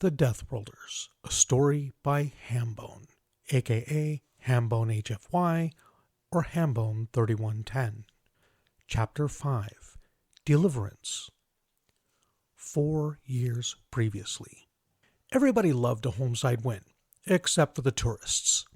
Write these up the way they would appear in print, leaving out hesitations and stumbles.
The Deathworlders, a story by Hambone, aka HamboneHFY, or Hambone 3110. Chapter 5, Deliverance. 4 years previously. Everybody loved a homeside win, except for the tourists.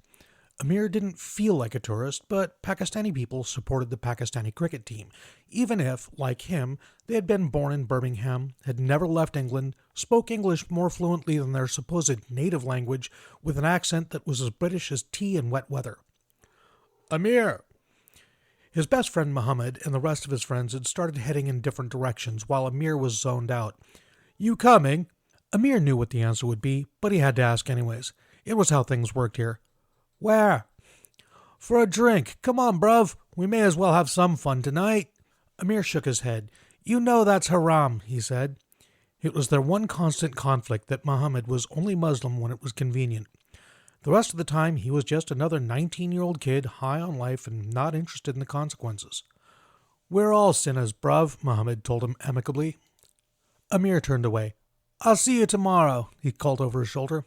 Amir didn't feel like a tourist, but Pakistani people supported the Pakistani cricket team, even if, like him, they had been born in Birmingham, had never left England, spoke English more fluently than their supposed native language, with an accent that was as British as tea in wet weather. Amir! His best friend Muhammad and the rest of his friends had started heading in different directions while Amir was zoned out. You coming? Amir knew what the answer would be, but he had to ask anyways. It was how things worked here. Where? For a drink. Come on, bruv. We may as well have some fun tonight. Amir shook his head. You know that's haram, he said. It was their one constant conflict that Muhammad was only Muslim when it was convenient. The rest of the time, he was just another 19-year-old kid, high on life and not interested in the consequences. We're all sinners, bruv, Muhammad told him amicably. Amir turned away. I'll see you tomorrow, he called over his shoulder.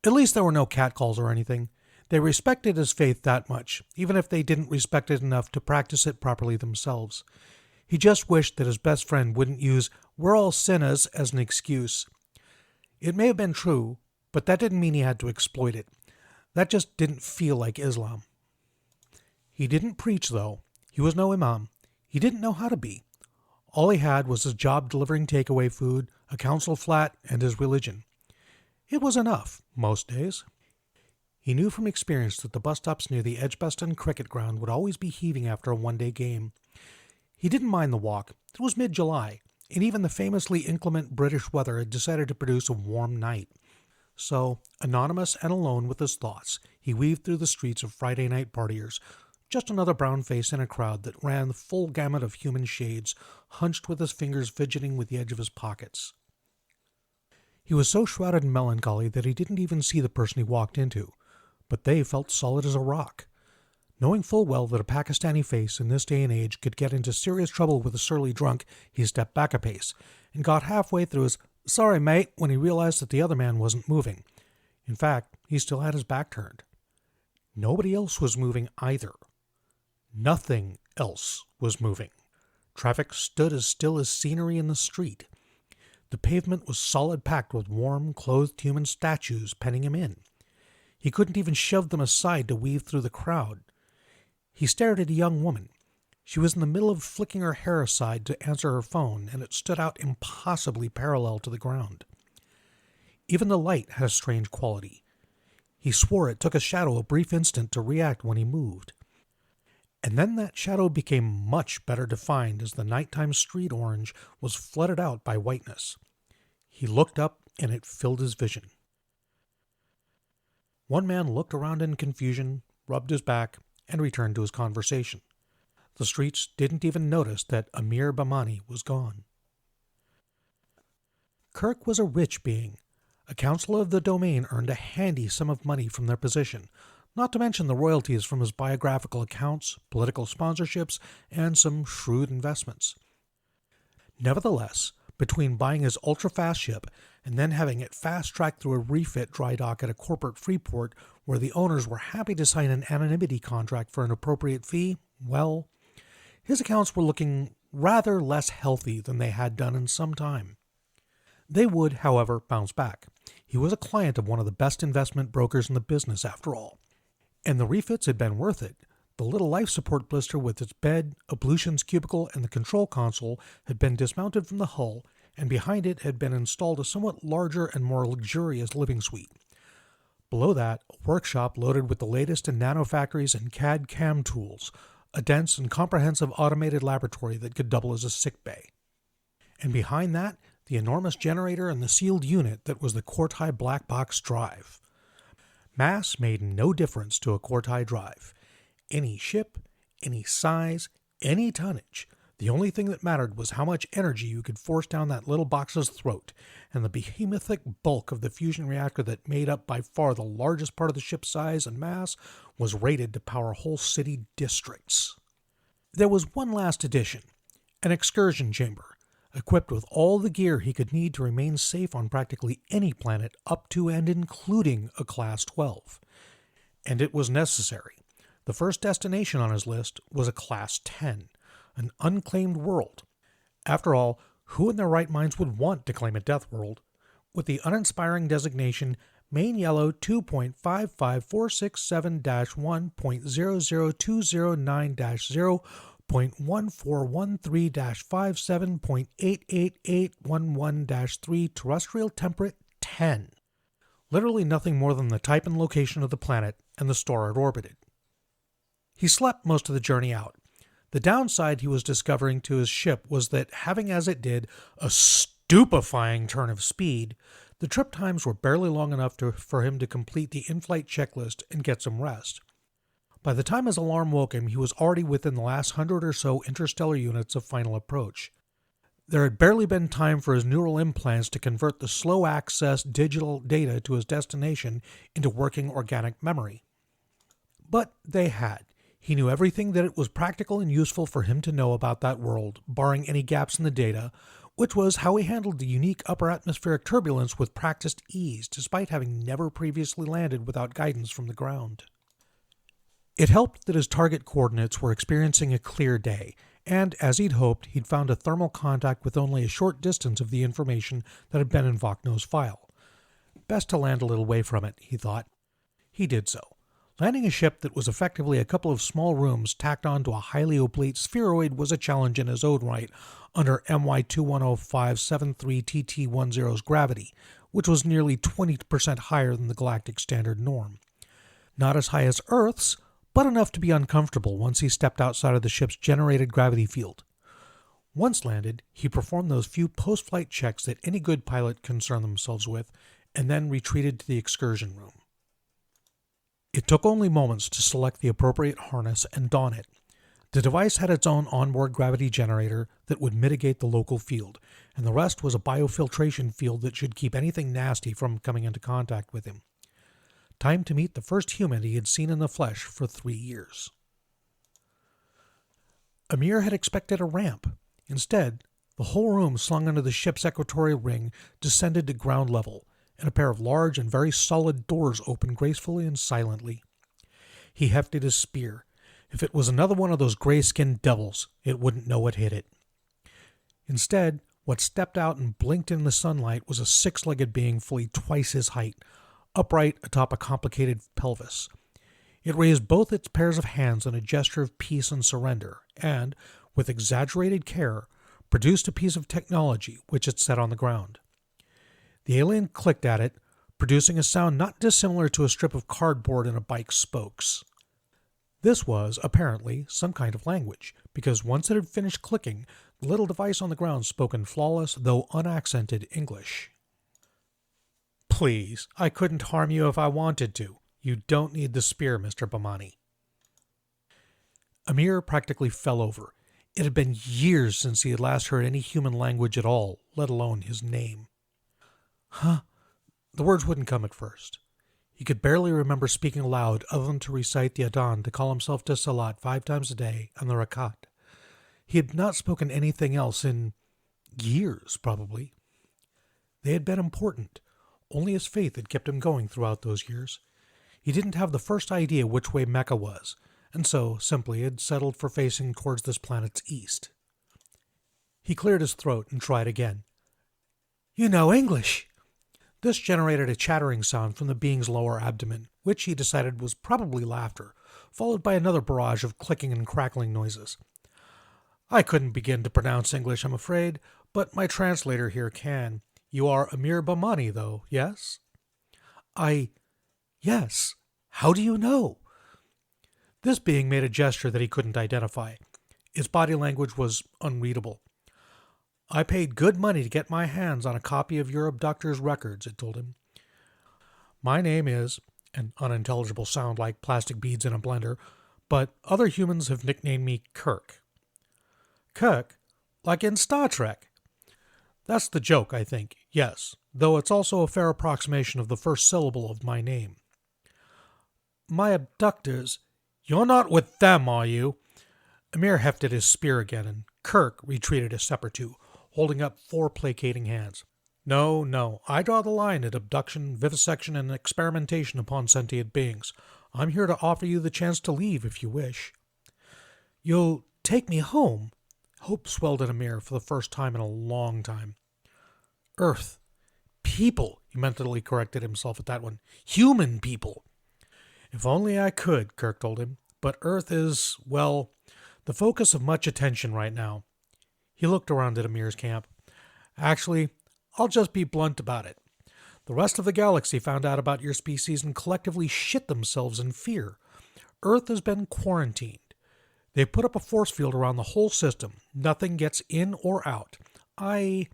At least there were no catcalls or anything. They respected his faith that much, even if they didn't respect it enough to practice it properly themselves. He just wished that his best friend wouldn't use "we're all sinners" as an excuse. It may have been true, but that didn't mean he had to exploit it. That just didn't feel like Islam. He didn't preach, though. He was no imam. He didn't know how to be. All he had was his job delivering takeaway food, a council flat, and his religion. It was enough, most days. He knew from experience that the bus stops near the Edgbaston cricket ground would always be heaving after a one-day game. He didn't mind the walk. It was mid-July, and even the famously inclement British weather had decided to produce a warm night. So, anonymous and alone with his thoughts, he weaved through the streets of Friday night partiers, just another brown face in a crowd that ran the full gamut of human shades, hunched with his fingers fidgeting with the edge of his pockets. He was so shrouded in melancholy that he didn't even see the person he walked into, but they felt solid as a rock. Knowing full well that a Pakistani face in this day and age could get into serious trouble with a surly drunk, he stepped back a pace, and got halfway through his "sorry, mate," when he realized that the other man wasn't moving. In fact, he still had his back turned. Nobody else was moving either. Nothing else was moving. Traffic stood as still as scenery in the street. The pavement was solid packed with warm, clothed human statues penning him in. He couldn't even shove them aside to weave through the crowd. He stared at a young woman. She was in the middle of flicking her hair aside to answer her phone, and it stood out impossibly parallel to the ground. Even the light had a strange quality. He swore it took a shadow a brief instant to react when he moved. And then that shadow became much better defined as the nighttime street orange was flooded out by whiteness. He looked up, and it filled his vision. One man looked around in confusion, rubbed his back, and returned to his conversation. The streets didn't even notice that Amir Bamani was gone. Kirk was a rich being. A councillor of the domain earned a handy sum of money from their position, not to mention the royalties from his biographical accounts, political sponsorships, and some shrewd investments. Nevertheless, between buying his ultra-fast ship and then having it fast-tracked through a refit dry dock at a corporate freeport where the owners were happy to sign an anonymity contract for an appropriate fee, well, his accounts were looking rather less healthy than they had done in some time. They would, however, bounce back. He was a client of one of the best investment brokers in the business, after all. And the refits had been worth it. The little life support blister with its bed, ablutions cubicle, and the control console had been dismounted from the hull, and behind it had been installed a somewhat larger and more luxurious living suite. Below that, a workshop loaded with the latest in nanofactories and CAD-CAM tools, a dense and comprehensive automated laboratory that could double as a sick bay. And behind that, the enormous generator and the sealed unit that was the Cortai black box drive. Mass made no difference to a Cortai drive. Any ship, any size, any tonnage. The only thing that mattered was how much energy you could force down that little box's throat, and the behemoths bulk of the fusion reactor that made up by far the largest part of the ship's size and mass was rated to power whole city districts. There was one last addition, an excursion chamber, equipped with all the gear he could need to remain safe on practically any planet up to and including a Class 12. And it was necessary. The first destination on his list was a Class 10, an unclaimed world. After all, who in their right minds would want to claim a death world? With the uninspiring designation Main Yellow 2.554679-1.00209-0.1413-57.88811-3 terrestrial temperate 10. Literally nothing more than the type and location of the planet and the star it orbited. He slept most of the journey out. The downside he was discovering to his ship was that, having as it did a stupefying turn of speed, the trip times were barely long enough for him to complete the in-flight checklist and get some rest. By the time his alarm woke him, he was already within the last 100 or so interstellar units of final approach. There had barely been time for his neural implants to convert the slow-access digital data to his destination into working organic memory. But they had. He knew everything that it was practical and useful for him to know about that world, barring any gaps in the data, which was how he handled the unique upper atmospheric turbulence with practiced ease, despite having never previously landed without guidance from the ground. It helped that his target coordinates were experiencing a clear day, and, as he'd hoped, he'd found a thermal contact with only a short distance of the information that had been in Vokno's file. Best to land a little way from it, he thought. He did so. Landing a ship that was effectively a couple of small rooms tacked onto a highly oblate spheroid was a challenge in its own right under MY210573TT10's gravity, which was nearly 20% higher than the galactic standard norm. Not as high as Earth's, but enough to be uncomfortable once he stepped outside of the ship's generated gravity field. Once landed, he performed those few post-flight checks that any good pilot concerned themselves with, and then retreated to the excursion room. It took only moments to select the appropriate harness and don it. The device had its own onboard gravity generator that would mitigate the local field, and the rest was a biofiltration field that should keep anything nasty from coming into contact with him. Time to meet the first human he had seen in the flesh for 3 years. Amir had expected a ramp. Instead, the whole room slung under the ship's equatorial ring descended to ground level, and a pair of large and very solid doors opened gracefully and silently. He hefted his spear. If it was another one of those gray-skinned devils, it wouldn't know what hit it. Instead, what stepped out and blinked in the sunlight was a 6-legged being fully twice his height, upright atop a complicated pelvis. It raised both its pairs of hands in a gesture of peace and surrender, and, with exaggerated care, produced a piece of technology which it set on the ground. The alien clicked at it, producing a sound not dissimilar to a strip of cardboard in a bike's spokes. This was, apparently, some kind of language, because once it had finished clicking, the little device on the ground spoke in flawless, though unaccented, English. "Please, I couldn't harm you if I wanted to. You don't need the spear, Mr. Bamani." Amir practically fell over. It had been years since he had last heard any human language at all, let alone his name. Huh? The words wouldn't come at first. He could barely remember speaking aloud other than to recite the Adhan to call himself to Salat 5 times a day and the Rakat. He had not spoken anything else in years, probably. They had been important. Only his faith had kept him going throughout those years. He didn't have the first idea which way Mecca was, and so simply had settled for facing towards this planet's east. He cleared his throat and tried again. "You know English!" This generated a chattering sound from the being's lower abdomen, which he decided was probably laughter, followed by another barrage of clicking and crackling noises. "I couldn't begin to pronounce English, I'm afraid, but my translator here can. You are Amir Bamani, though, yes?" Yes. How do you know?" This being made a gesture that he couldn't identify. Its body language was unreadable. "I paid good money to get my hands on a copy of your abductor's records," it told him. "My name is," an unintelligible sound like plastic beads in a blender, "but other humans have nicknamed me Kirk." "Kirk? Like in Star Trek?" "That's the joke, I think, yes, though it's also a fair approximation of the first syllable of my name." "My abductors? You're not with them, are you?" Amir hefted his spear again, and Kirk retreated a step or two, holding up 4 placating hands. No, I draw the line at abduction, vivisection, and experimentation upon sentient beings. I'm here to offer you the chance to leave if you wish. You'll take me home? Hope swelled in Amir for the first time in a long time. Earth. People, he mentally corrected himself at that one. Human people. If only I could, Kirk told him. But Earth is, well, the focus of much attention right now. He looked around at Amir's camp. Actually, I'll just be blunt about it. The rest of the galaxy found out about your species and collectively shit themselves in fear. Earth has been quarantined. They've put up a force field around the whole system. Nothing gets in or out. I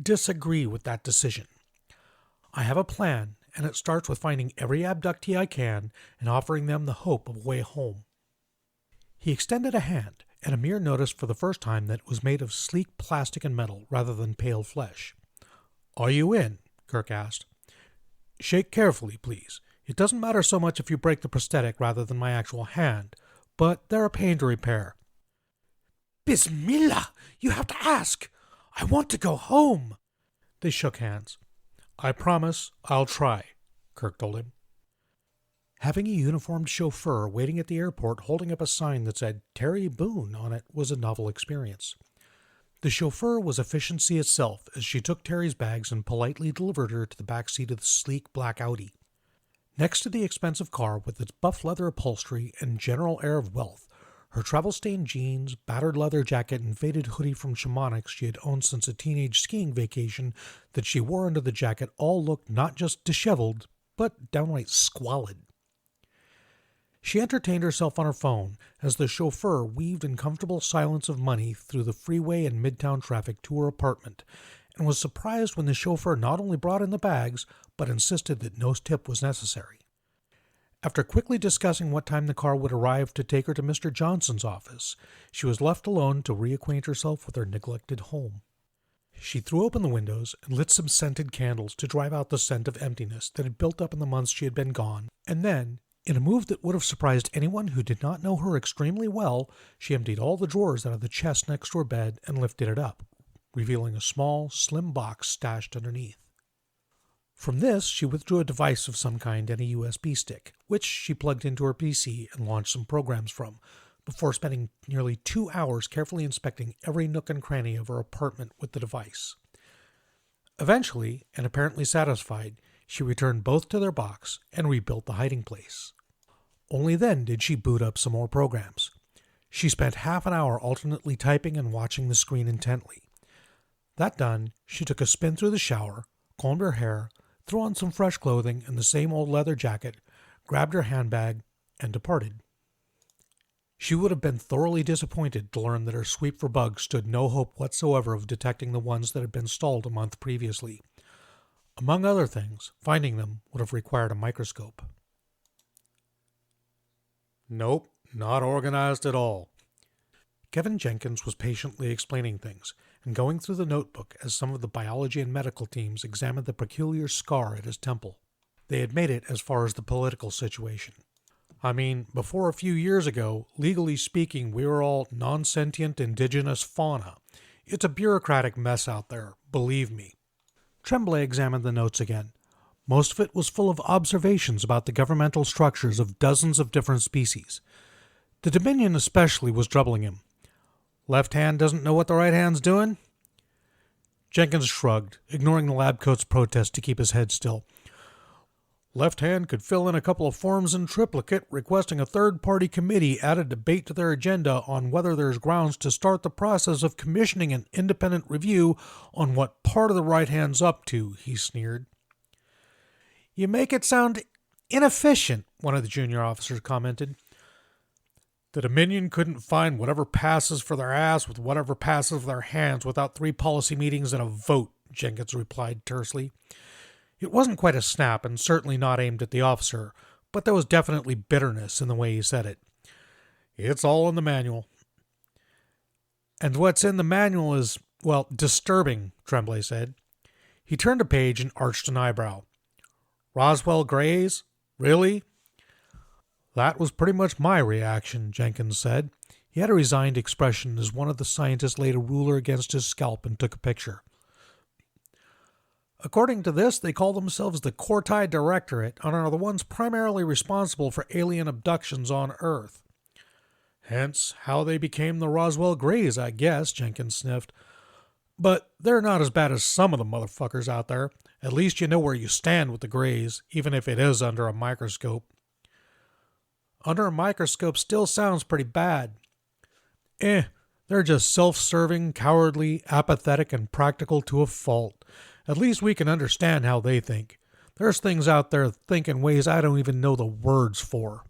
disagree with that decision. I have a plan, and it starts with finding every abductee I can and offering them the hope of a way home. He extended a hand, and Amir noticed for the first time that it was made of sleek plastic and metal rather than pale flesh. Are you in? Kirk asked. Shake carefully, please. It doesn't matter so much if you break the prosthetic rather than my actual hand, but they're a pain to repair. Bismillah! You have to ask! I want to go home! They shook hands. I promise I'll try, Kirk told him. Having a uniformed chauffeur waiting at the airport holding up a sign that said Terry Boone on it was a novel experience. The chauffeur was efficiency itself as she took Terry's bags and politely delivered her to the back seat of the sleek black Audi. Next to the expensive car with its buff leather upholstery and general air of wealth, her travel-stained jeans, battered leather jacket, and faded hoodie from Shamanics she had owned since a teenage skiing vacation that she wore under the jacket all looked not just disheveled, but downright squalid. She entertained herself on her phone as the chauffeur weaved in comfortable silence of money through the freeway and midtown traffic to her apartment, and was surprised when the chauffeur not only brought in the bags, but insisted that no tip was necessary. After quickly discussing what time the car would arrive to take her to Mr. Johnson's office, she was left alone to reacquaint herself with her neglected home. She threw open the windows and lit some scented candles to drive out the scent of emptiness that had built up in the months she had been gone, and then, in a move that would have surprised anyone who did not know her extremely well, she emptied all the drawers out of the chest next to her bed and lifted it up, revealing a small, slim box stashed underneath. From this, she withdrew a device of some kind and a USB stick, which she plugged into her PC and launched some programs from, before spending nearly 2 hours carefully inspecting every nook and cranny of her apartment with the device. Eventually, and apparently satisfied, she returned both to their box and rebuilt the hiding place. Only then did she boot up some more programs. She spent half an hour alternately typing and watching the screen intently. That done, she took a spin through the shower, combed her hair, threw on some fresh clothing and the same old leather jacket, grabbed her handbag, and departed. She would have been thoroughly disappointed to learn that her sweep for bugs stood no hope whatsoever of detecting the ones that had been stalled a month previously. Among other things, finding them would have required a microscope. Nope, not organized at all. Kevin Jenkins was patiently explaining things and going through the notebook as some of the biology and medical teams examined the peculiar scar at his temple. They had made it as far as the political situation. I mean, before a few years ago, legally speaking, we were all non-sentient indigenous fauna. It's a bureaucratic mess out there, believe me. Tremblay examined the notes again. Most of it was full of observations about the governmental structures of dozens of different species. The Dominion especially was troubling him. Left hand doesn't know what the right hand's doing? Jenkins shrugged, ignoring the lab coat's protest to keep his head still. Left hand could fill in a couple of forms in triplicate requesting a third-party committee add a debate to their agenda on whether there's grounds to start the process of commissioning an independent review on what part of the right hand's up to, he sneered. You make it sound inefficient, one of the junior officers commented. The Dominion couldn't find whatever passes for their ass with whatever passes for their hands without 3 policy meetings and a vote, Jenkins replied tersely. It wasn't quite a snap and certainly not aimed at the officer, but there was definitely bitterness in the way he said it. It's all in the manual. And what's in the manual is, well, disturbing, Tremblay said. He turned a page and arched an eyebrow. Roswell Grays? Really? That was pretty much my reaction, Jenkins said. He had a resigned expression as one of the scientists laid a ruler against his scalp and took a picture. According to this, they call themselves the Cortai Directorate and are the ones primarily responsible for alien abductions on Earth. Hence how they became the Roswell Greys, I guess, Jenkins sniffed. But they're not as bad as some of the motherfuckers out there. At least you know where you stand with the Greys, even if it is under a microscope. Under a microscope still sounds pretty bad. They're just self-serving, cowardly, apathetic, and practical to a fault. At least we can understand how they think. There's things out there think in ways I don't even know the words for.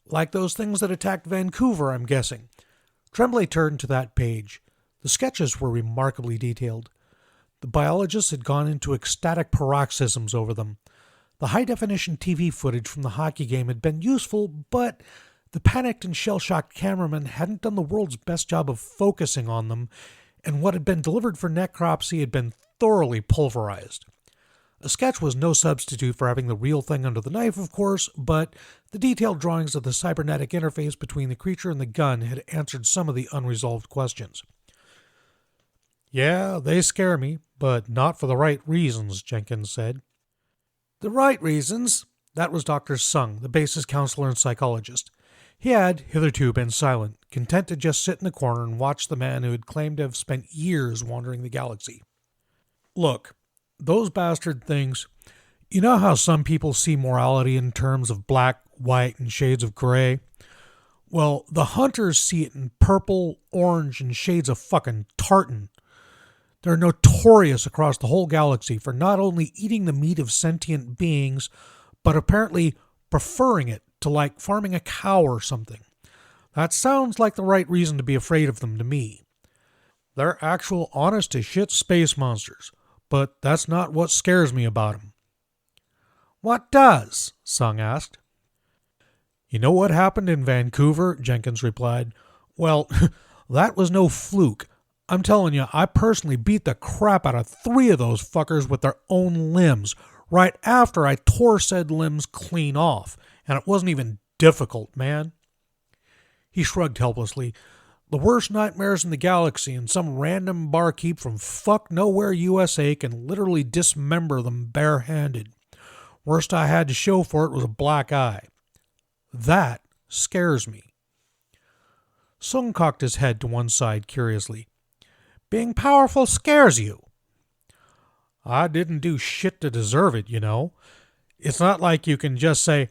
Like those things that attacked Vancouver, I'm guessing. Tremblay turned to that page. The sketches were remarkably detailed. The biologists had gone into ecstatic paroxysms over them. The high-definition TV footage from the hockey game had been useful, but the panicked and shell-shocked cameraman hadn't done the world's best job of focusing on them, and what had been delivered for necropsy had been thoroughly pulverized. A sketch was no substitute for having the real thing under the knife, of course, but the detailed drawings of the cybernetic interface between the creature and the gun had answered some of the unresolved questions. Yeah, they scare me, but not for the right reasons, Jenkins said. The right reasons? That was Dr. Sung, the base's counselor and psychologist. He had, hitherto, been silent, content to just sit in the corner and watch the man who had claimed to have spent years wandering the galaxy. Look, those bastard things, you know how some people see morality in terms of black, white, and shades of gray? Well, the hunters see it in purple, orange, and shades of fucking tartan. They're notorious across the whole galaxy for not only eating the meat of sentient beings, but apparently preferring it to like farming a cow or something. That sounds like the right reason to be afraid of them to me. They're actual honest-as-shit space monsters, but that's not what scares me about them. What does? Sung asked. You know what happened in Vancouver? Jenkins replied. Well, that was no fluke. I'm telling you, I personally beat the crap out of 3 of those fuckers with their own limbs, right after I tore said limbs clean off, and it wasn't even difficult, man. He shrugged helplessly. The worst nightmares in the galaxy, and some random barkeep from fuck nowhere USA can literally dismember them barehanded. Worst I had to show for it was a black eye. That scares me. Sung cocked his head to one side curiously. Being powerful scares you. I didn't do shit to deserve it, you know. It's not like you can just say,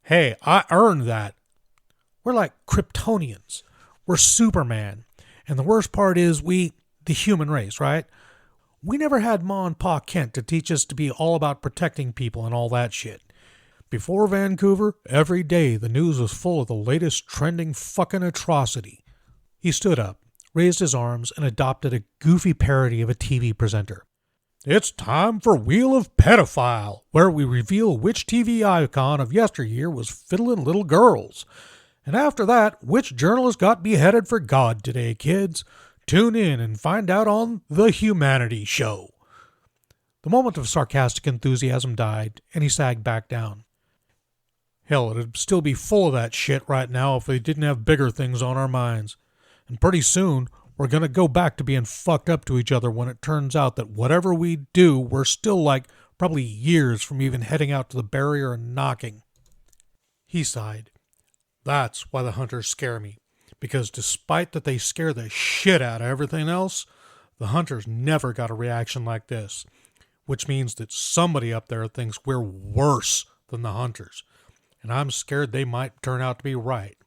hey, I earned that. We're like Kryptonians. We're Superman. And the worst part is the human race, right? We never had Ma and Pa Kent to teach us to be all about protecting people and all that shit. Before Vancouver, every day the news was full of the latest trending fucking atrocity. He stood up, raised his arms, and adopted a goofy parody of a TV presenter. It's time for Wheel of Pedophile, where we reveal which TV icon of yesteryear was fiddling little girls. And after that, which journalist got beheaded for God today, kids? Tune in and find out on The Humanity Show. The moment of sarcastic enthusiasm died, and he sagged back down. Hell, it'd still be full of that shit right now if we didn't have bigger things on our minds. And pretty soon, we're going to go back to being fucked up to each other when it turns out that whatever we do, we're still like probably years from even heading out to the barrier and knocking. He sighed. That's why the hunters scare me. Because despite that they scare the shit out of everything else, the hunters never got a reaction like this. Which means that somebody up there thinks we're worse than the hunters. And I'm scared they might turn out to be right.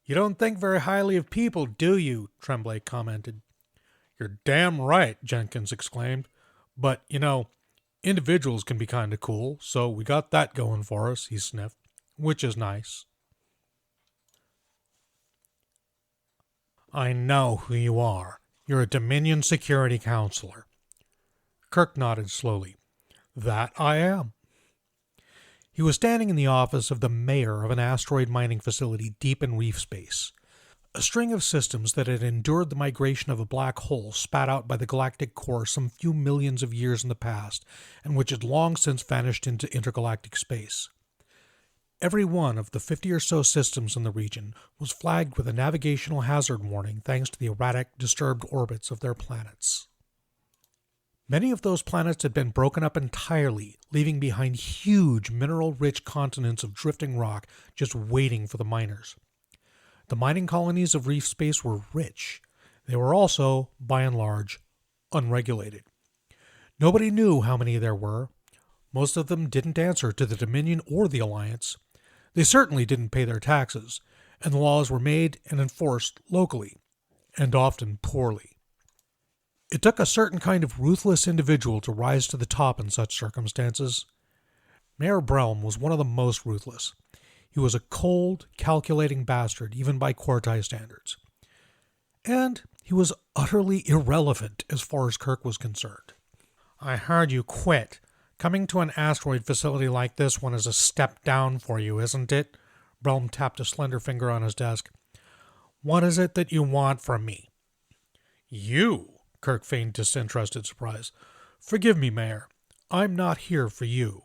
You don't think very highly of people, do you? Tremblay commented. You're damn right, Jenkins exclaimed. But, you know, individuals can be kind of cool, so we got that going for us, he sniffed, which is nice. I know who you are. You're a Dominion security counselor. Kirk nodded slowly. That I am. He was standing in the office of the mayor of an asteroid mining facility deep in reef space. A string of systems that had endured the migration of a black hole spat out by the galactic core some few millions of years in the past, and which had long since vanished into intergalactic space. Every one of the 50 or so systems in the region was flagged with a navigational hazard warning thanks to the erratic, disturbed orbits of their planets. Many of those planets had been broken up entirely, leaving behind huge mineral-rich continents of drifting rock just waiting for the miners. The mining colonies of reef space were rich. They were also, by and large, unregulated. Nobody knew how many there were. Most of them didn't answer to the Dominion or the Alliance. They certainly didn't pay their taxes, and the laws were made and enforced locally, and often poorly. It took a certain kind of ruthless individual to rise to the top in such circumstances. Mayor Brelm was one of the most ruthless. He was a cold, calculating bastard, even by Quartai standards. And he was utterly irrelevant as far as Kirk was concerned. I heard you quit. Coming to an asteroid facility like this one is a step down for you, isn't it? Brelm tapped a slender finger on his desk. What is it that you want from me? You? Kirk feigned disinterested surprise. Forgive me, Mayor. I'm not here for you.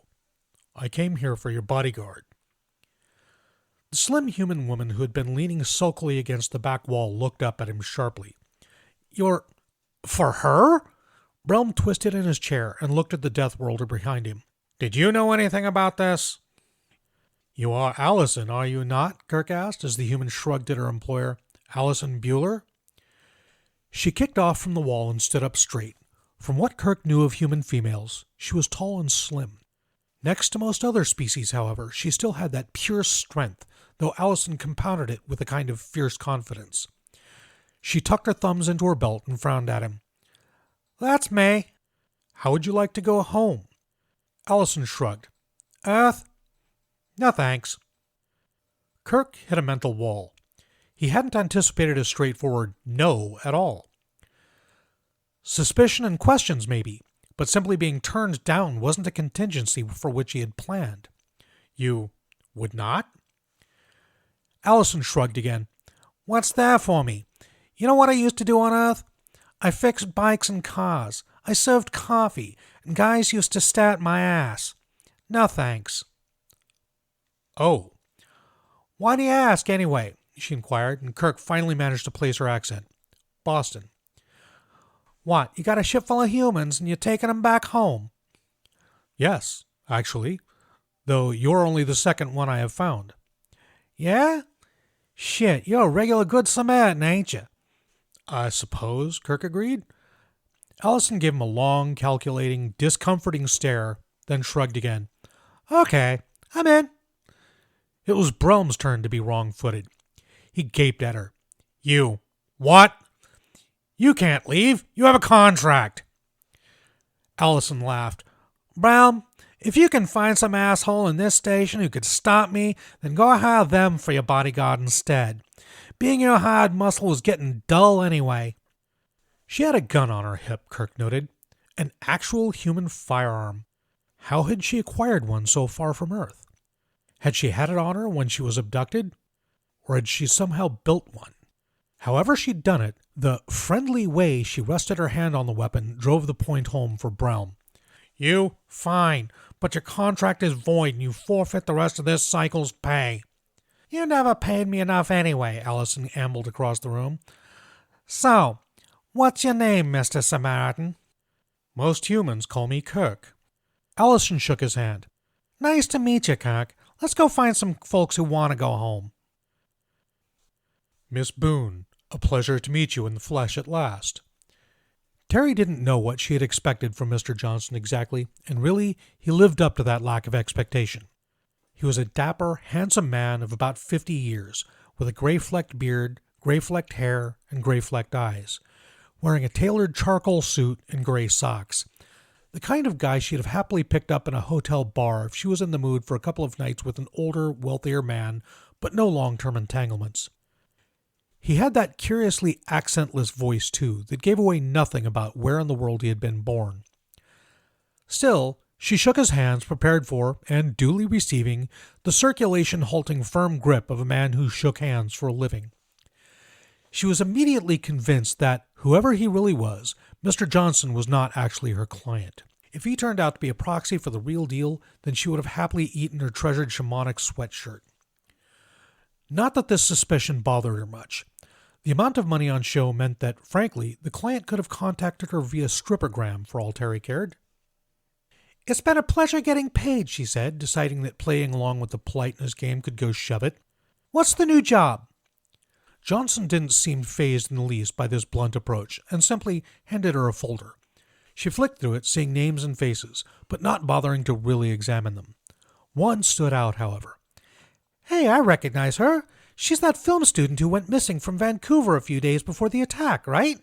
I came here for your bodyguard. The slim human woman who had been leaning sulkily against the back wall looked up at him sharply. You're... for her? Brelm twisted in his chair and looked at the Deathworlder behind him. Did you know anything about this? You are Allison, are you not? Kirk asked as the human shrugged at her employer. Allison Bueller? She kicked off from the wall and stood up straight. From what Kirk knew of human females, she was tall and slim. Next to most other species, however, she still had that pure strength, though Allison compounded it with a kind of fierce confidence. She tucked her thumbs into her belt and frowned at him. That's me. How would you like to go home? Allison shrugged. Earth? No thanks. Kirk hit a mental wall. He hadn't anticipated a straightforward no at all. Suspicion and questions, maybe, but simply being turned down wasn't a contingency for which he had planned. You would not? Allison shrugged again. What's there for me? You know what I used to do on Earth? I fixed bikes and cars. I served coffee, and guys used to stare at my ass. No thanks. Oh. Why do you ask, anyway? She inquired, and Kirk finally managed to place her accent. Boston. What, you got a ship full of humans, and you're taking them back home? Yes, actually, though you're only the second one I have found. Yeah? Shit, you're a regular good Samaritan, ain't you? I suppose, Kirk agreed. Allison gave him a long, calculating, discomforting stare, then shrugged again. Okay, I'm in. It was Brelm's turn to be wrong-footed. He gaped at her. You. What? You can't leave. You have a contract. Allison laughed. Brelm, if you can find some asshole in this station who could stop me, then go hire them for your bodyguard instead. Being your hired muscle was getting dull anyway. She had a gun on her hip, Kirk noted. An actual human firearm. How had she acquired one so far from Earth? Had she had it on her when she was abducted? Or had she somehow built one? However she'd done it, the friendly way she rested her hand on the weapon drove the point home for Brelm. You? Fine, but your contract is void and you forfeit the rest of this cycle's pay. You never paid me enough anyway, Allison ambled across the room. So, what's your name, Mr. Samaritan? Most humans call me Kirk. Allison shook his hand. Nice to meet you, Kirk. Let's go find some folks who want to go home. Miss Boone, a pleasure to meet you in the flesh at last. Terry didn't know what she had expected from Mr. Johnson exactly, and really, he lived up to that lack of expectation. He was a dapper, handsome man of about 50 years, with a gray-flecked beard, gray-flecked hair, and gray-flecked eyes, wearing a tailored charcoal suit and gray socks. The kind of guy she'd have happily picked up in a hotel bar if she was in the mood for a couple of nights with an older, wealthier man, but no long-term entanglements. He had that curiously accentless voice, too, that gave away nothing about where in the world he had been born. Still, she shook his hands, prepared for, and duly receiving, the circulation-halting firm grip of a man who shook hands for a living. She was immediately convinced that, whoever he really was, Mr. Johnson was not actually her client. If he turned out to be a proxy for the real deal, then she would have happily eaten her treasured shamanic sweatshirt. Not that this suspicion bothered her much. The amount of money on show meant that, frankly, the client could have contacted her via strippergram for all Terry cared. "It's been a pleasure getting paid," she said, deciding that playing along with the politeness game could go shove it. "What's the new job?" Johnson didn't seem fazed in the least by this blunt approach, and simply handed her a folder. She flicked through it, seeing names and faces, but not bothering to really examine them. One stood out, however. "Hey, I recognize her. She's that film student who went missing from Vancouver a few days before the attack, right?"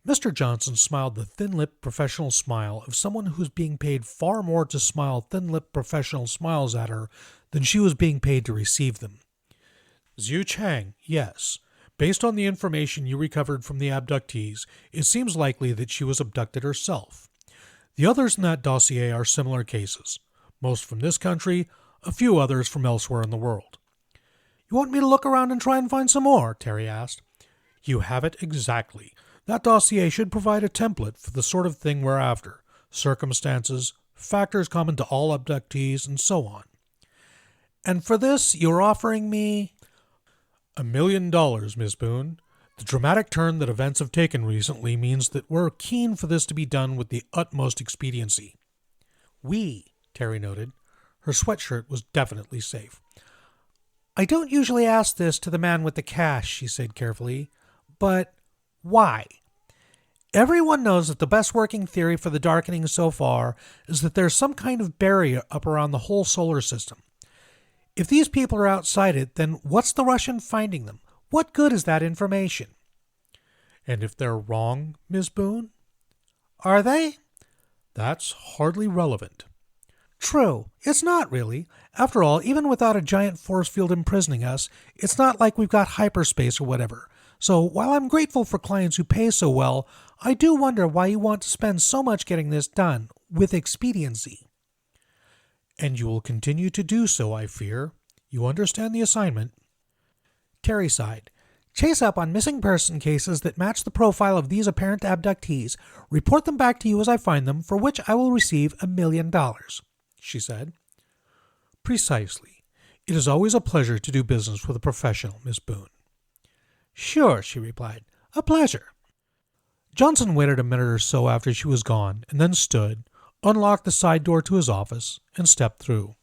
Mr. Johnson smiled the thin-lipped professional smile of someone who's being paid far more to smile thin-lipped professional smiles at her than she was being paid to receive them. "Xiu Chang, yes. Based on the information you recovered from the abductees, it seems likely that she was abducted herself. The others in that dossier are similar cases, most from this country, a few others from elsewhere in the world." "You want me to look around and try and find some more?" Terry asked. "You have it exactly. That dossier should provide a template for the sort of thing we're after, circumstances, factors common to all abductees, and so on." "And for this, you're offering me—" $1 million, Miss Boone. The dramatic turn that events have taken recently means that we're keen for this to be done with the utmost expediency. "We," Terry noted. Her sweatshirt was definitely safe. "I don't usually ask this to the man with the cash," she said carefully, "but why? Everyone knows that the best working theory for the darkening so far is that there's some kind of barrier up around the whole solar system. If these people are outside it, then what's the rush in finding them? What good is that information?" "And if they're wrong, Miss Boone?" "Are they?" "That's hardly relevant." "True. It's not really. After all, even without a giant force field imprisoning us, it's not like we've got hyperspace or whatever. So while I'm grateful for clients who pay so well, I do wonder why you want to spend so much getting this done, with expediency." "And you will continue to do so, I fear. You understand the assignment." Terry sighed. "Chase up on missing person cases that match the profile of these apparent abductees, report them back to you as I find them, for which I will receive $1 million, she said. "Precisely. It is always a pleasure to do business with a professional, Miss Boone." "Sure," she replied. "A pleasure." Johnson waited a minute or so after she was gone, and then stood, unlocked the side door to his office, and stepped through.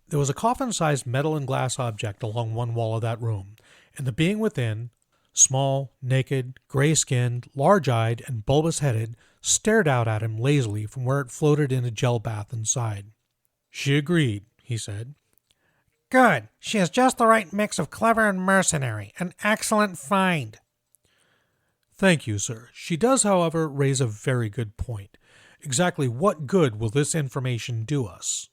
There was a coffin-sized metal and glass object along one wall of that room, and the being within, small, naked, gray-skinned, large-eyed, and bulbous-headed, stared out at him lazily from where it floated in a gel bath inside. "She agreed," he said. "Good. She has just the right mix of clever and mercenary. An excellent find." "Thank you, sir. She does, however, raise a very good point. Exactly what good will this information do us?"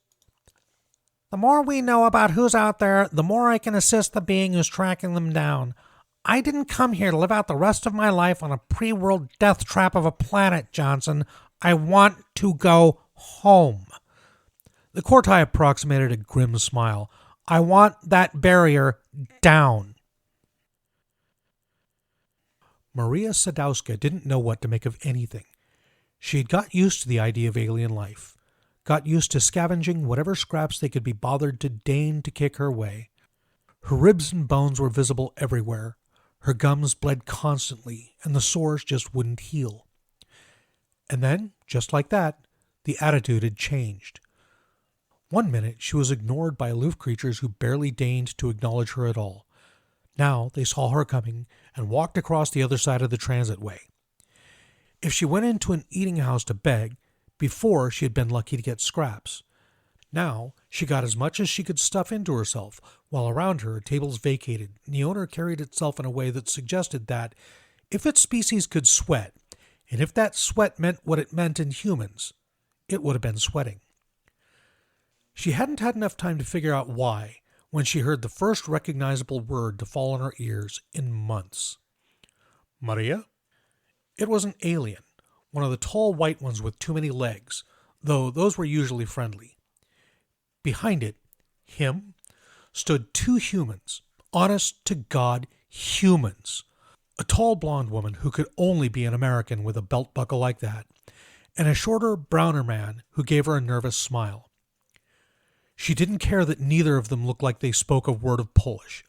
"The more we know about who's out there, the more I can assist the being who's tracking them down. I didn't come here to live out the rest of my life on a pre-world death trap of a planet, Johnson. I want to go home." The Cortai approximated a grim smile. "I want that barrier down." Maria Sadowska didn't know what to make of anything. She had got used to the idea of alien life, got used to scavenging whatever scraps they could be bothered to deign to kick her way. Her ribs and bones were visible everywhere. Her gums bled constantly, and the sores just wouldn't heal. And then, just like that, the attitude had changed. One minute she was ignored by aloof creatures who barely deigned to acknowledge her at all. Now they saw her coming and walked across the other side of the transitway. If she went into an eating house to beg, before she had been lucky to get scraps. Now she got as much as she could stuff into herself, while around her tables vacated, and the owner carried itself in a way that suggested that, if its species could sweat, and if that sweat meant what it meant in humans, it would have been sweating. She hadn't had enough time to figure out why, when she heard the first recognizable word to fall on her ears in months. "Maria?" It was an alien, one of the tall white ones with too many legs, though those were usually friendly. Behind it, him, stood two humans, honest-to-God humans. A tall blonde woman who could only be an American with a belt buckle like that, and a shorter, browner man who gave her a nervous smile. She didn't care that neither of them looked like they spoke a word of Polish.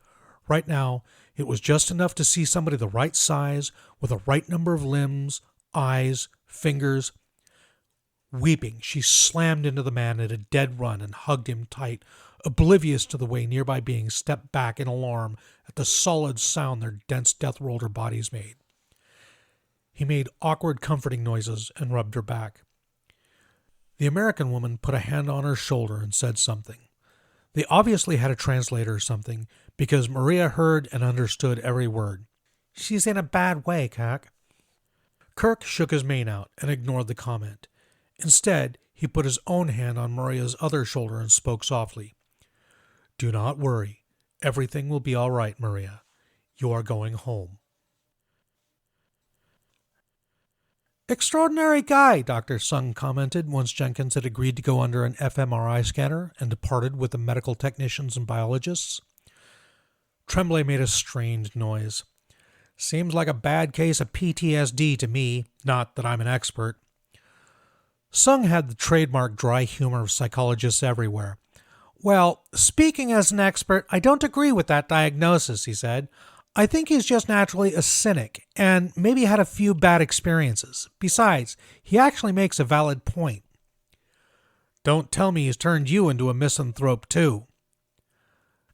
Right now, it was just enough to see somebody the right size, with the right number of limbs, eyes, fingers. Weeping, she slammed into the man at a dead run and hugged him tight, oblivious to the way nearby beings stepped back in alarm at the solid sound their dense Deathworlder bodies made. He made awkward, comforting noises and rubbed her back. The American woman put a hand on her shoulder and said something. They obviously had a translator or something, because Maria heard and understood every word. "She's in a bad way, Kirk." Kirk shook his mane out and ignored the comment. Instead, he put his own hand on Maria's other shoulder and spoke softly. "Do not worry. Everything will be all right, Maria. You are going home." "Extraordinary guy," Dr. Sung commented once Jenkins had agreed to go under an fMRI scanner and departed with the medical technicians and biologists. Tremblay made a strained noise. "Seems like a bad case of PTSD to me, not that I'm an expert." Sung had the trademark dry humor of psychologists everywhere. "Well, speaking as an expert, I don't agree with that diagnosis," he said. "I think he's just naturally a cynic, and maybe had a few bad experiences. Besides, he actually makes a valid point." "Don't tell me he's turned you into a misanthrope, too."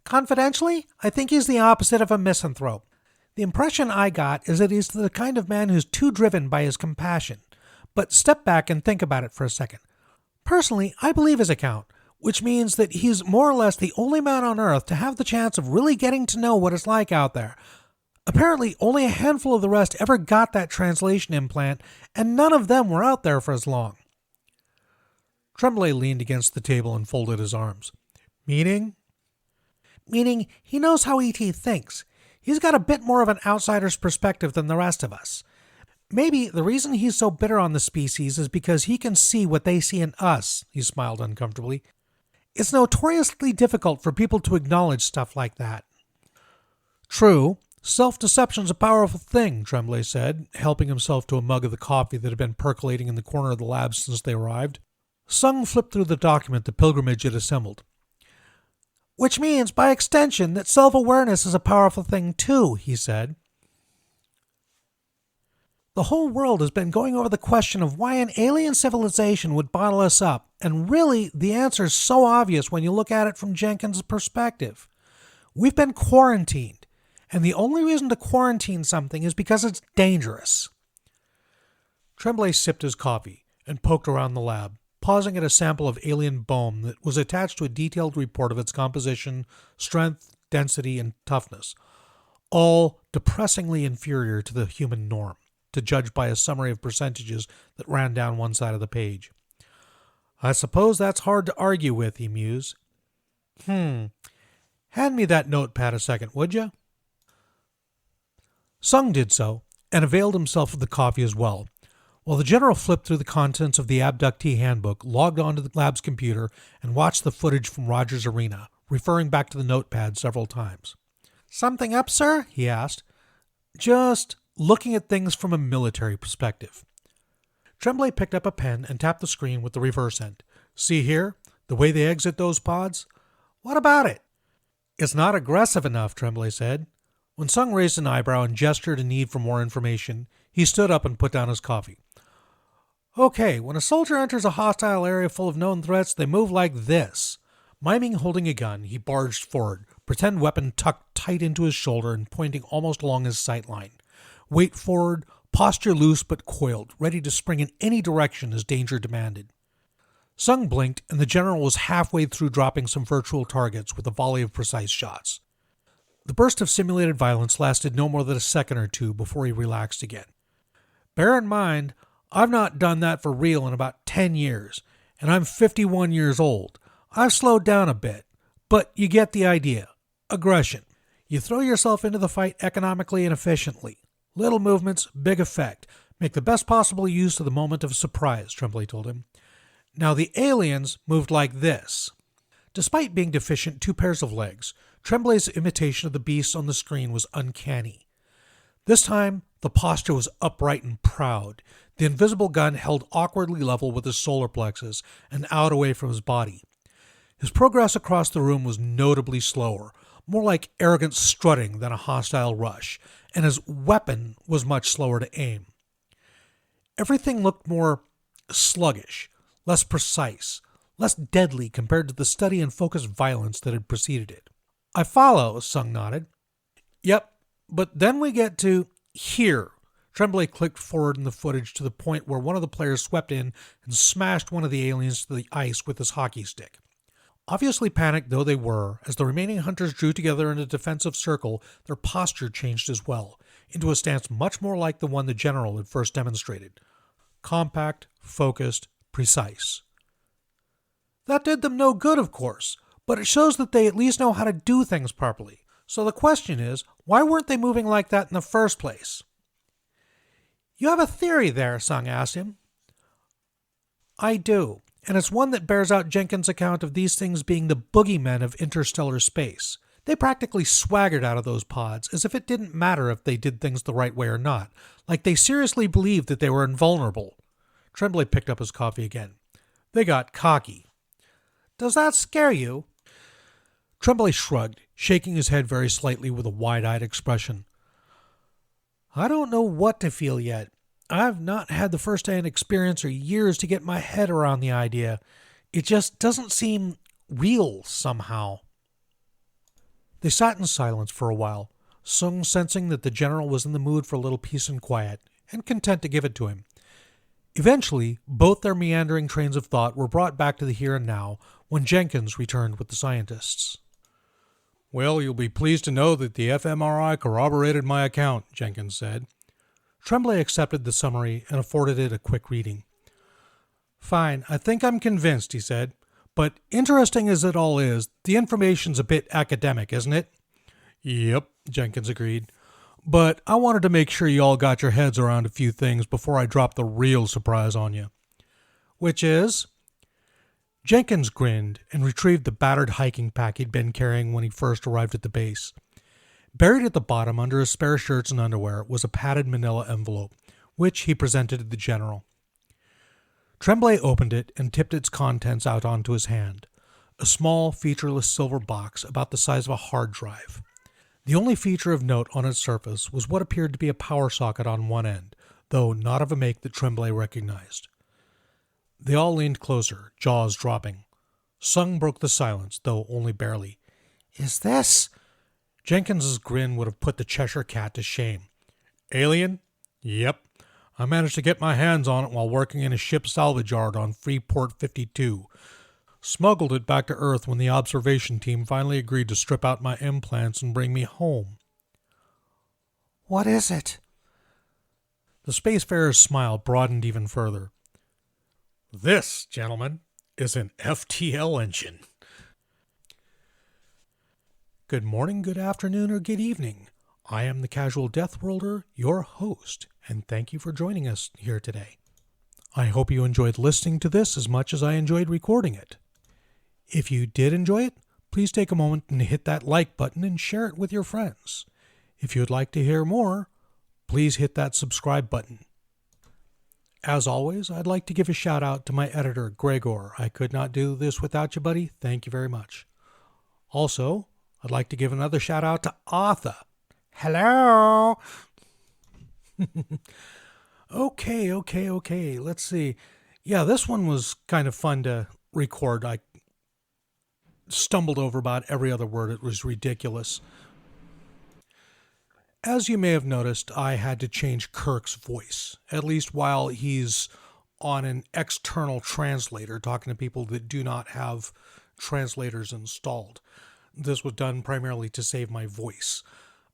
"Confidentially, I think he's the opposite of a misanthrope. The impression I got is that he's the kind of man who's too driven by his compassion. But step back and think about it for a second. Personally, I believe his account, which means that he's more or less the only man on Earth to have the chance of really getting to know what it's like out there. Apparently, only a handful of the rest ever got that translation implant, and none of them were out there for as long." Tremblay leaned against the table and folded his arms. "Meaning?" "Meaning he knows how E.T. thinks. He's got a bit more of an outsider's perspective than the rest of us. Maybe the reason he's so bitter on the species is because he can see what they see in us," he smiled uncomfortably. "It's notoriously difficult for people to acknowledge stuff like that." "True. Self-deception's a powerful thing," Tremblay said, helping himself to a mug of the coffee that had been percolating in the corner of the lab since they arrived. Sung flipped through the document the pilgrimage had assembled. "Which means, by extension, that self-awareness is a powerful thing too," he said. "The whole world has been going over the question of why an alien civilization would bottle us up, and really, the answer is so obvious when you look at it from Jenkins' perspective. We've been quarantined, and the only reason to quarantine something is because it's dangerous." Tremblay sipped his coffee and poked around the lab, pausing at a sample of alien bone that was attached to a detailed report of its composition, strength, density, and toughness, all depressingly inferior to the human norm, to judge by a summary of percentages that ran down one side of the page. "I suppose that's hard to argue with," he mused. Hand me that notepad a second, would you?" Sung did so, and availed himself of the coffee as well, while the general flipped through the contents of the abductee handbook, logged onto the lab's computer, and watched the footage from Rogers Arena, referring back to the notepad several times. "Something up, sir?" he asked. "Just looking at things from a military perspective." Tremblay picked up a pen and tapped the screen with the reverse end. "See here? The way they exit those pods?" "What about it?" "It's not aggressive enough," Tremblay said. When Sung raised an eyebrow and gestured a need for more information, he stood up and put down his coffee. "Okay, when a soldier enters a hostile area full of known threats, they move like this." Miming holding a gun, he barged forward, pretend weapon tucked tight into his shoulder and pointing almost along his sight line. Weight forward, posture loose but coiled, ready to spring in any direction as danger demanded. Sung blinked, and the general was halfway through dropping some virtual targets with a volley of precise shots. The burst of simulated violence lasted no more than a second or two before he relaxed again. "Bear in mind, I've not done that for real in about 10 years, and I'm 51 years old. I've slowed down a bit, but you get the idea. Aggression. You throw yourself into the fight economically and efficiently. Little movements, big effect. Make the best possible use of the moment of surprise," Tremblay told him. "Now the aliens moved like this." Despite being deficient 2 pairs of legs, Tremblay's imitation of the beasts on the screen was uncanny. This time, the The posture was upright and proud. The invisible gun held awkwardly level with his solar plexus and out away from his body. His progress across the room was notably slower, more like arrogant strutting than a hostile rush, and his weapon was much slower to aim. Everything looked more sluggish, less precise, less deadly compared to the steady and focused violence that had preceded it. "I follow," Sung nodded. "Yep, but then we get to here." Tremblay clicked forward in the footage to the point where one of the players swept in and smashed one of the aliens to the ice with his hockey stick. Obviously panicked though they were, as the remaining hunters drew together in a defensive circle, their posture changed as well, into a stance much more like the one the general had first demonstrated. Compact, focused, precise. That did them no good, of course, but it shows that they at least know how to do things properly. So the question is, why weren't they moving like that in the first place? "You have a theory there," Sung asked him. "I do, and it's one that bears out Jenkins' account of these things being the boogeymen of interstellar space. They practically swaggered out of those pods, as if it didn't matter if they did things the right way or not, like they seriously believed that they were invulnerable." Tremblay picked up his coffee again. "They got cocky." "Does that scare you?" Tremblay shrugged, shaking his head very slightly with a wide-eyed expression. "I don't know what to feel yet. I've not had the first-hand experience or years to get my head around the idea. It just doesn't seem real somehow." They sat in silence for a while, Sung sensing that the general was in the mood for a little peace and quiet, and content to give it to him. Eventually, both their meandering trains of thought were brought back to the here and now when Jenkins returned with the scientists. "Well, you'll be pleased to know that the fMRI corroborated my account," Jenkins said. Tremblay accepted the summary and afforded it a quick reading. "Fine, I think I'm convinced," he said. "But interesting as it all is, the information's a bit academic, isn't it?" "Yep," Jenkins agreed. "But I wanted to make sure you all got your heads around a few things before I drop the real surprise on you." "Which is?" Jenkins grinned and retrieved the battered hiking pack he'd been carrying when he first arrived at the base. Buried at the bottom under his spare shirts and underwear was a padded manila envelope, which he presented to the general. Tremblay opened it and tipped its contents out onto his hand. A small, featureless silver box about the size of a hard drive. The only feature of note on its surface was what appeared to be a power socket on one end, though not of a make that Tremblay recognized. They all leaned closer, jaws dropping. Sung broke the silence, though only barely. "Is this?" Jenkins's grin would have put the Cheshire Cat to shame. "Alien? Yep. I managed to get my hands on it while working in a ship salvage yard on Freeport 52. Smuggled it back to Earth when the observation team finally agreed to strip out my implants and bring me home." "What is it?" The spacefarer's smile broadened even further. "This, gentlemen, is an FTL engine." Good morning, good afternoon, or good evening. I am the Casual Deathworlder, your host, and thank you for joining us here today. I hope you enjoyed listening to this as much as I enjoyed recording it. If you did enjoy it, please take a moment and hit that like button and share it with your friends. If you would like to hear more, please hit that subscribe button. As always, I'd like to give a shout out to my editor, Graygor. I could not do this without you, buddy. Thank you very much. Also, I'd like to give another shout out to Arthur. Hello! Okay. Let's see. Yeah, this one was kind of fun to record. I stumbled over about every other word. It was ridiculous. As you may have noticed, I had to change Kirk's voice, at least while he's on an external translator, talking to people that do not have translators installed. This was done primarily to save my voice.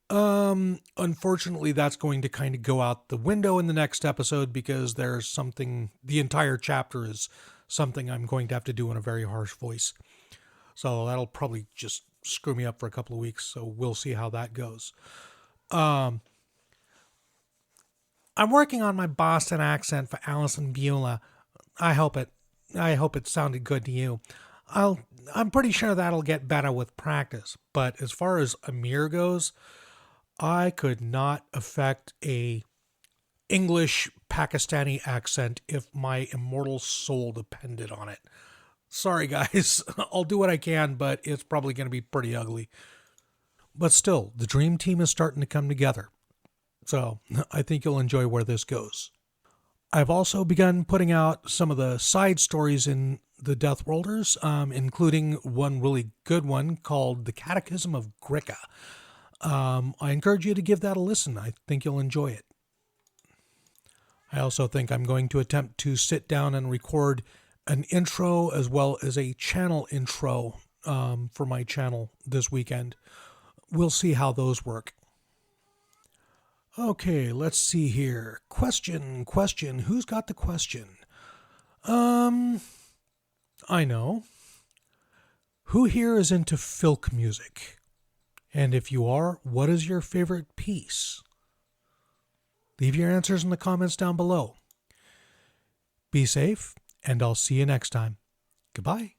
Unfortunately, that's going to kind of go out the window in the next episode because there's something, the entire chapter is something I'm going to have to do in a very harsh voice. So that'll probably just screw me up for a couple of weeks, so we'll see how that goes. I'm working on my Boston accent for Allison Beulah. I hope it sounded good to you. I'm pretty sure that'll get better with practice. But as far as Amir goes, I could not affect a English Pakistani accent if my immortal soul depended on it. Sorry, guys. I'll do what I can, but it's probably going to be pretty ugly. But still, the dream team is starting to come together. So I think you'll enjoy where this goes. I've also begun putting out some of the side stories in the Deathworlders, including one really good one called The Catechism of Gricka. I encourage you to give that a listen. I think you'll enjoy it. I also think I'm going to attempt to sit down and record an intro as well as a channel intro for my channel this weekend. We'll see how those work. Okay, let's see here. Question. Who's got the question? I know. Who here is into filk music? And if you are, what is your favorite piece? Leave your answers in the comments down below. Be safe, and I'll see you next time. Goodbye.